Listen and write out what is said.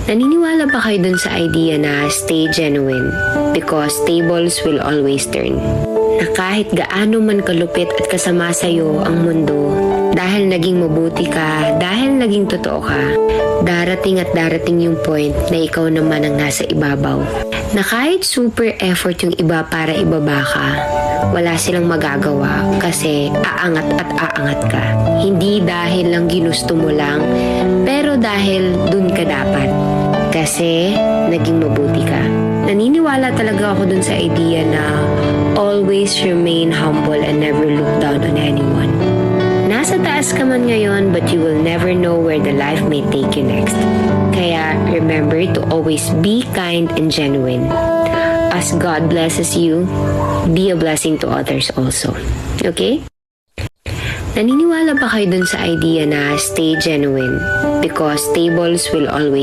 Naniniwala ba kayo dun sa idea na stay genuine because tables will always turn? Na kahit gaano man kalupit at kasama sa'yo ang mundo, dahil naging mabuti ka, dahil naging totoo ka, darating at darating yung point na ikaw naman ang nasa ibabaw. Na kahit super effort yung iba para ibaba ka, wala silang magagawa kasi aangat at aangat ka. Hindi dahil lang ginusto mo lang, pero dahil dun ka dapat. Kasi naging mabuti ka. Naniniwala talaga ako dun sa idea na always remain humble and never look down on anyone. Nasa taas ka man ngayon, but you will never know where the life may take you next. Kaya remember to always be kind and genuine. As God blesses you, be a blessing to others also. Okay? Naniniwala ba kayo dun sa idea na stay genuine because tables will always